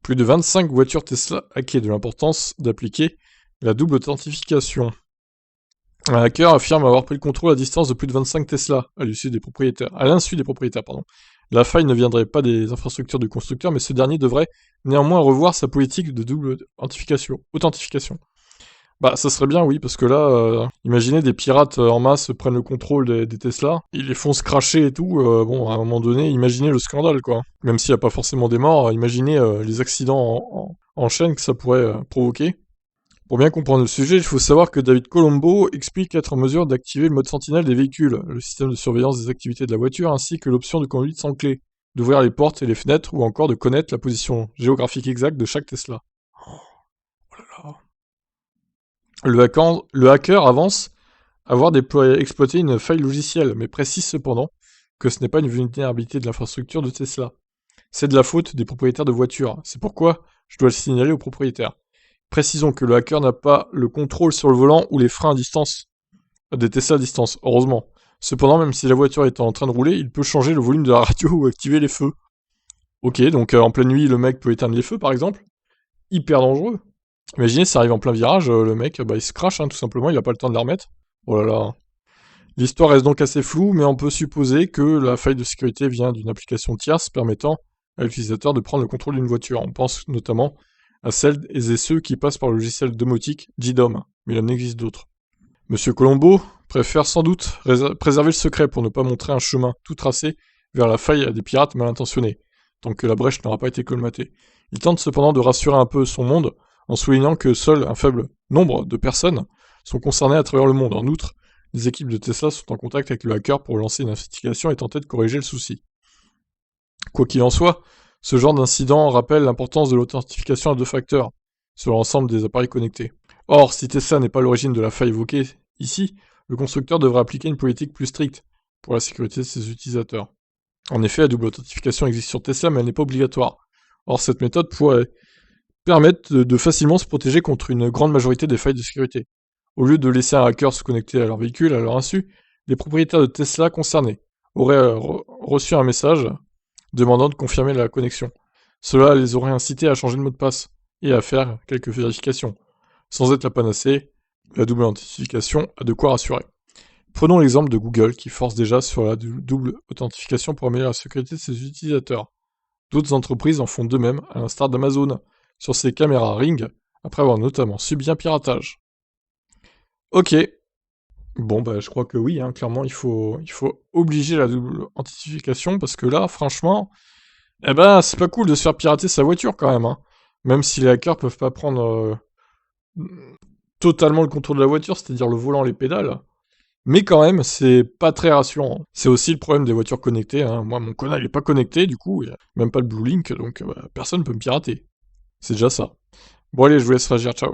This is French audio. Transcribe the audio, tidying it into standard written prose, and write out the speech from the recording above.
Plus de 25 voitures Tesla hackées, de l'importance d'appliquer la double authentification. Un hacker affirme avoir pris le contrôle à distance de plus de 25 Tesla, à l'insu des propriétaires. La faille ne viendrait pas des infrastructures du constructeur, mais ce dernier devrait néanmoins revoir sa politique de double authentification. Bah, ça serait bien, oui, parce que là, imaginez des pirates en masse prennent le contrôle des Tesla, ils les font se cracher et tout, bon, à un moment donné, imaginez le scandale, quoi. Même s'il n'y a pas forcément des morts, imaginez les accidents en chaîne que ça pourrait provoquer. Pour bien comprendre le sujet, il faut savoir que David Colombo explique être en mesure d'activer le mode sentinelle des véhicules, le système de surveillance des activités de la voiture, ainsi que l'option de conduite sans clé, d'ouvrir les portes et les fenêtres, ou encore de connaître la position géographique exacte de chaque Tesla. Oh là là. Le hacker avance avoir exploité une faille logicielle, mais précise cependant que ce n'est pas une vulnérabilité de l'infrastructure de Tesla. C'est de la faute des propriétaires de voitures. C'est pourquoi je dois le signaler aux propriétaires. Précisons que le hacker n'a pas le contrôle sur le volant ou les freins à distance des Tesla à distance, heureusement. Cependant, même si la voiture est en train de rouler, il peut changer le volume de la radio ou activer les feux. Ok, donc en pleine nuit, le mec peut éteindre les feux, par exemple. Hyper dangereux. Imaginez, ça arrive en plein virage, le mec, bah, il se crache, tout simplement, il a pas le temps de la remettre. Oh là là. L'histoire reste donc assez floue, mais on peut supposer que la faille de sécurité vient d'une application tierce permettant à l'utilisateur de prendre le contrôle d'une voiture. On pense notamment à celles et ceux qui passent par le logiciel domotique JDOM, mais il en existe d'autres. Monsieur Colombo préfère sans doute préserver le secret pour ne pas montrer un chemin tout tracé vers la faille à des pirates mal intentionnés, tant que la brèche n'aura pas été colmatée. Il tente cependant de rassurer un peu son monde en soulignant que seul un faible nombre de personnes sont concernées à travers le monde. En outre, les équipes de Tesla sont en contact avec le hacker pour lancer une investigation et tenter de corriger le souci. Quoi qu'il en soit, ce genre d'incident rappelle l'importance de l'authentification à deux facteurs sur l'ensemble des appareils connectés. Or, si Tesla n'est pas l'origine de la faille évoquée ici, le constructeur devrait appliquer une politique plus stricte pour la sécurité de ses utilisateurs. En effet, la double authentification existe sur Tesla, mais elle n'est pas obligatoire. Or, cette méthode pourrait permettre de facilement se protéger contre une grande majorité des failles de sécurité. Au lieu de laisser un hacker se connecter à leur véhicule à leur insu, les propriétaires de Tesla concernés auraient reçu un message demandant de confirmer la connexion. Cela les aurait incités à changer de mot de passe et à faire quelques vérifications. Sans être la panacée, la double authentification a de quoi rassurer. Prenons l'exemple de Google qui force déjà sur la double authentification pour améliorer la sécurité de ses utilisateurs. D'autres entreprises en font de même, à l'instar d'Amazon, sur ses caméras Ring, après avoir notamment subi un piratage. Ok. Bon, bah, je crois que oui, clairement, il faut obliger la double authentification, parce que là, franchement, eh ben, c'est pas cool de se faire pirater sa voiture, quand même, Même si les hackers peuvent pas prendre totalement le contrôle de la voiture, c'est-à-dire le volant, les pédales. Mais quand même, c'est pas très rassurant. C'est aussi le problème des voitures connectées, Moi, mon Kona, il est pas connecté, du coup, il y a même pas le Blue Link, donc personne peut me pirater. C'est déjà ça. Bon allez, je vous laisse réagir, ciao.